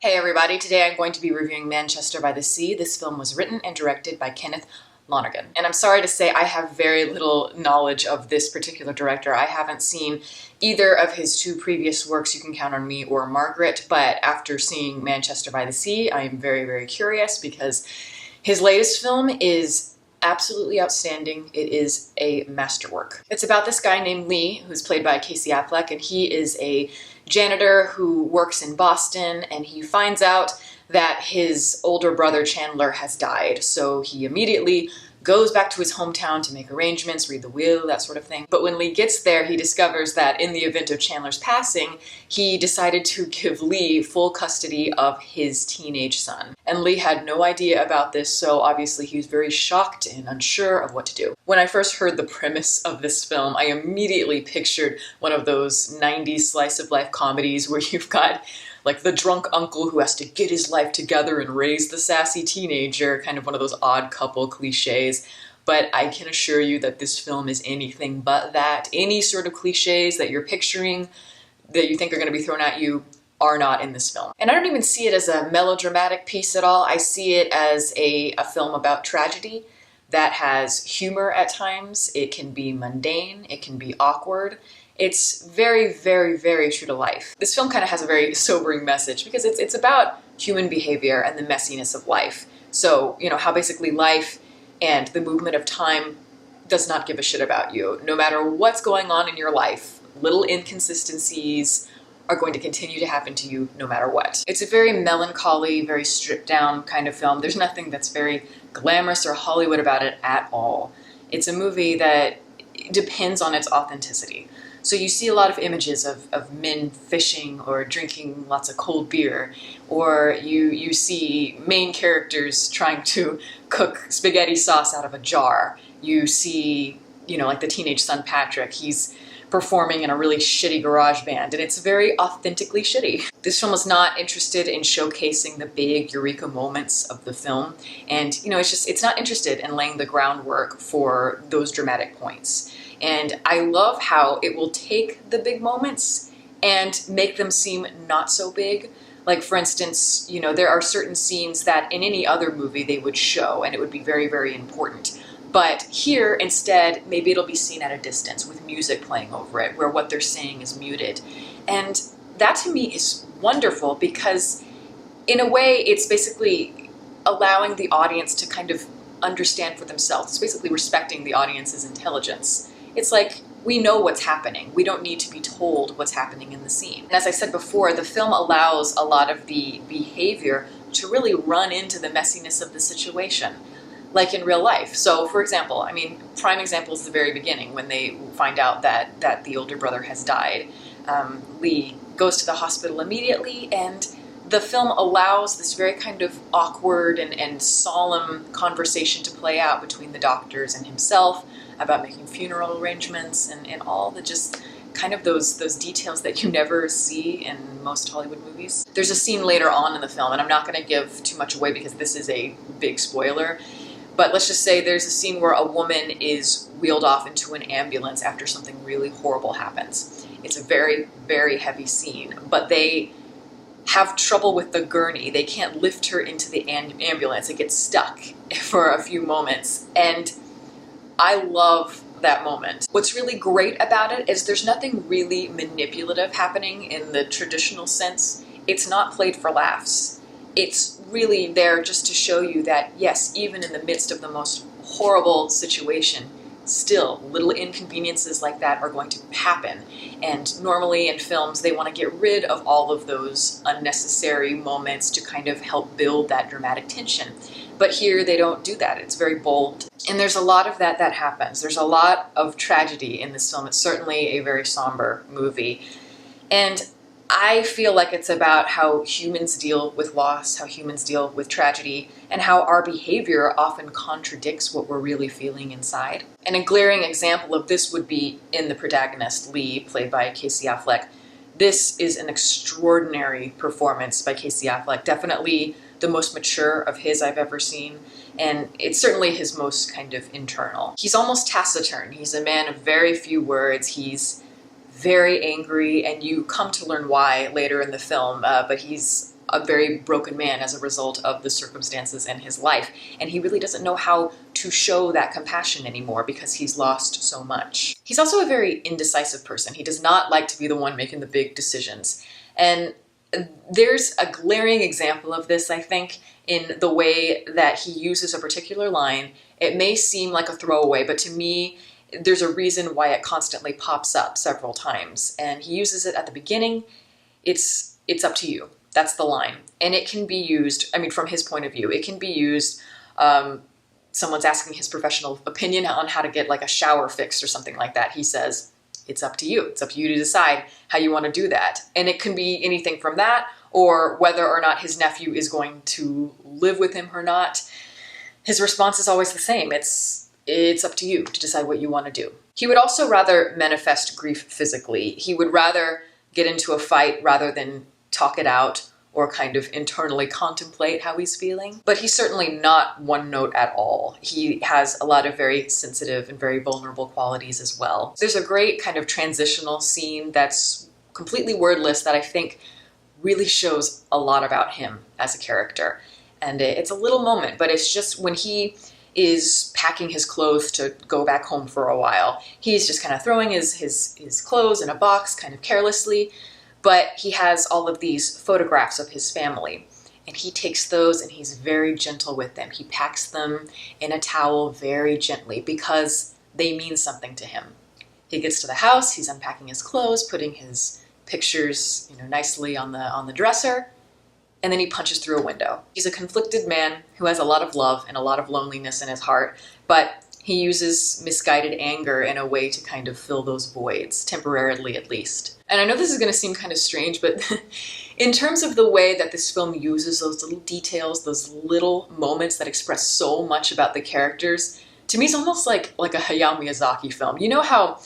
Hey everybody, today I'm going to be reviewing Manchester by the Sea. This film was written and directed by Kenneth Lonergan. And I'm sorry to say I have very little knowledge of this particular director. I haven't seen either of his two previous works, You Can Count on Me or Margaret, but after seeing Manchester by the Sea, I am very, very curious because his latest film is absolutely outstanding. It is a masterwork. It's about this guy named Lee, who's played by Casey Affleck, and he is a janitor who works in Boston, and he finds out that his older brother Chandler has died. So he immediately goes back to his hometown to make arrangements, read the will, that sort of thing. But when Lee gets there, he discovers that in the event of Chandler's passing, he decided to give Lee full custody of his teenage son. And Lee had no idea about this, so obviously he was very shocked and unsure of what to do. When I first heard the premise of this film, I immediately pictured one of those 90s slice of life comedies where you've got like the drunk uncle who has to get his life together and raise the sassy teenager, kind of one of those odd couple cliches. But I can assure you that this film is anything but that. Any sort of cliches that you're picturing that you think are going to be thrown at you are not in this film. And I don't even see it as a melodramatic piece at all. I see it as a film about tragedy that has humor at times. It can be mundane, it can be awkward. It's very, very, very true to life. This film kind of has a very sobering message because it's about human behavior and the messiness of life. So, you know, how basically life and the movement of time does not give a shit about you. No matter what's going on in your life, little inconsistencies are going to continue to happen to you no matter what. It's a very melancholy, very stripped down kind of film. There's nothing that's very glamorous or Hollywood about it at all. It's a movie that depends on its authenticity. So you see a lot of images of men fishing or drinking lots of cold beer, or you see main characters trying to cook spaghetti sauce out of a jar. You see, you know, like the teenage son Patrick, he's performing in a really shitty garage band, and it's very authentically shitty. This film is not interested in showcasing the big eureka moments of the film, and you know, it's not interested in laying the groundwork for those dramatic points. And I love how it will take the big moments and make them seem not so big. Like, for instance, you know, there are certain scenes that in any other movie they would show, and it would be very, very important. But here, instead, maybe it'll be seen at a distance with music playing over it, where what they're saying is muted. And that to me is wonderful because, in a way, it's basically allowing the audience to kind of understand for themselves. It's basically respecting the audience's intelligence. It's like, we know what's happening. We don't need to be told what's happening in the scene. And as I said before, the film allows a lot of the behavior to really run into the messiness of the situation, like in real life. So, for example, I mean, prime example is the very beginning when they find out that the older brother has died. Lee goes to the hospital immediately, and the film allows this very kind of awkward and solemn conversation to play out between the doctors and himself about making funeral arrangements and all the just kind of those details that you never see in most Hollywood movies. There's a scene later on in the film, and I'm not going to give too much away because this is a big spoiler, but let's just say there's a scene where a woman is wheeled off into an ambulance after something really horrible happens. It's a very, very heavy scene, but they have trouble with the gurney. They can't lift her into the ambulance. It gets stuck for a few moments, and I love that moment. What's really great about it is there's nothing really manipulative happening in the traditional sense. It's not played for laughs. It's really there just to show you that, yes, even in the midst of the most horrible situation, still, little inconveniences like that are going to happen. And normally in films, they want to get rid of all of those unnecessary moments to kind of help build that dramatic tension. But here they don't do that. It's very bold. And there's a lot of that happens. There's a lot of tragedy in this film. It's certainly a very somber movie. And I feel like it's about how humans deal with loss, how humans deal with tragedy, and how our behavior often contradicts what we're really feeling inside. And a glaring example of this would be in the protagonist, Lee, played by Casey Affleck. This is an extraordinary performance by Casey Affleck, definitely the most mature of his I've ever seen, and it's certainly his most kind of internal. He's almost taciturn. He's a man of very few words. He's very angry, and you come to learn why later in the film, but he's a very broken man as a result of the circumstances in his life. And he really doesn't know how to show that compassion anymore because he's lost so much. He's also a very indecisive person. He does not like to be the one making the big decisions. And there's a glaring example of this, I think, in the way that he uses a particular line. It may seem like a throwaway, but to me, there's a reason why it constantly pops up several times. And he uses it at the beginning. It's up to you. That's the line. And it can be used, I mean, from his point of view, it can be used, someone's asking his professional opinion on how to get like a shower fixed or something like that. He says, it's up to you. It's up to you to decide how you want to do that. And it can be anything from that, or whether or not his nephew is going to live with him or not. His response is always the same. It's up to you to decide what you want to do. He would also rather manifest grief physically. He would rather get into a fight rather than talk it out or kind of internally contemplate how he's feeling. But he's certainly not one note at all. He has a lot of very sensitive and very vulnerable qualities as well. There's a great kind of transitional scene that's completely wordless that I think really shows a lot about him as a character. And it's a little moment, but it's just when he is packing his clothes to go back home for a while. He's just kind of throwing his clothes in a box kind of carelessly, but he has all of these photographs of his family. And he takes those and he's very gentle with them. He packs them in a towel very gently because they mean something to him. He gets to the house, he's unpacking his clothes, putting his pictures, nicely on the dresser, and then he punches through a window. He's a conflicted man who has a lot of love and a lot of loneliness in his heart, but he uses misguided anger in a way to kind of fill those voids, temporarily at least. And I know this is going to seem kind of strange, but in terms of the way that this film uses those little details, those little moments that express so much about the characters, to me it's almost like a Hayao Miyazaki film. You know how,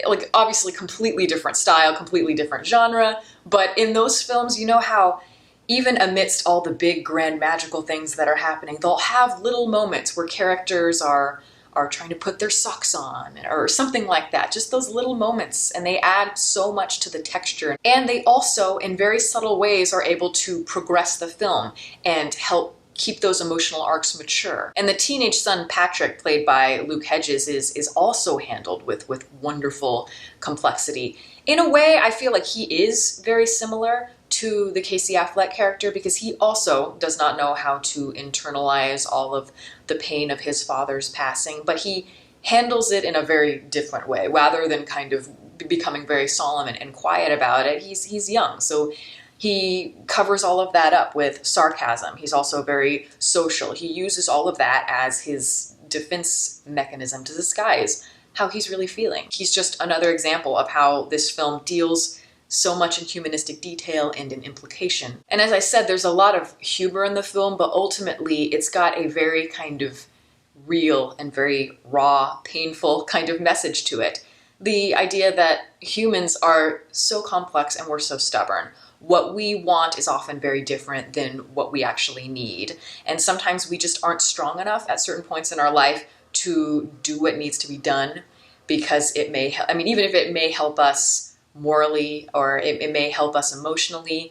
like, obviously completely different style, completely different genre, but in those films, you know how even amidst all the big, grand, magical things that are happening, they'll have little moments where characters are trying to put their socks on or something like that. Just those little moments, and they add so much to the texture. And they also, in very subtle ways, are able to progress the film and help keep those emotional arcs mature. And the teenage son, Patrick, played by Luke Hedges, is also handled with wonderful complexity. In a way, I feel like he is very similar to the Casey Affleck character because he also does not know how to internalize all of the pain of his father's passing, but he handles it in a very different way. Rather than kind of becoming very solemn and quiet about it, he's young, so he covers all of that up with sarcasm. He's also very social. He uses all of that as his defense mechanism to disguise how he's really feeling. He's just another example of how this film deals so much in humanistic detail and in implication. And as I said, there's a lot of humor in the film, but ultimately it's got a very kind of real and very raw, painful kind of message to it. The idea that humans are so complex and we're so stubborn. What we want is often very different than what we actually need. And sometimes we just aren't strong enough at certain points in our life to do what needs to be done because it may, even if it may help us morally or it may help us emotionally,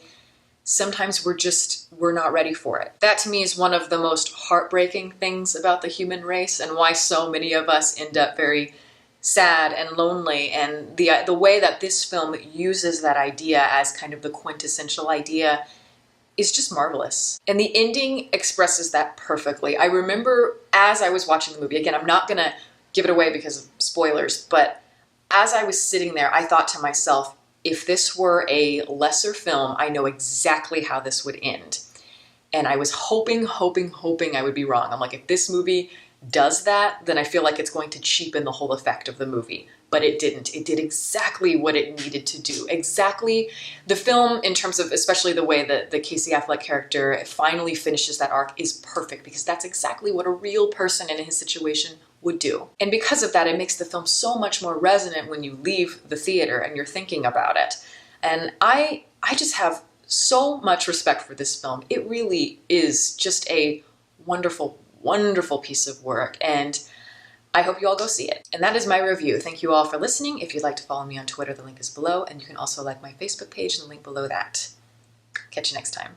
sometimes we're not ready for it. That to me is one of the most heartbreaking things about the human race and why so many of us end up very sad and lonely. And the way that this film uses that idea as kind of the quintessential idea is just marvelous. And the ending expresses that perfectly. I remember as I was watching the movie, again, I'm not gonna give it away because of spoilers, but as I was sitting there, I thought to myself, if this were a lesser film, I know exactly how this would end. And I was hoping I would be wrong. I'm like, if this movie does that, then I feel like it's going to cheapen the whole effect of the movie. But it didn't. It did exactly what it needed to do. Exactly. The film, in terms of especially the way that the Casey Affleck character finally finishes that arc, is perfect because that's exactly what a real person in his situation would do. And because of that, it makes the film so much more resonant when you leave the theater and you're thinking about it. And I just have so much respect for this film. It really is just a wonderful, wonderful piece of work. And I hope you all go see it. And that is my review. Thank you all for listening. If you'd like to follow me on Twitter, the link is below. And you can also like my Facebook page and the link below that. Catch you next time.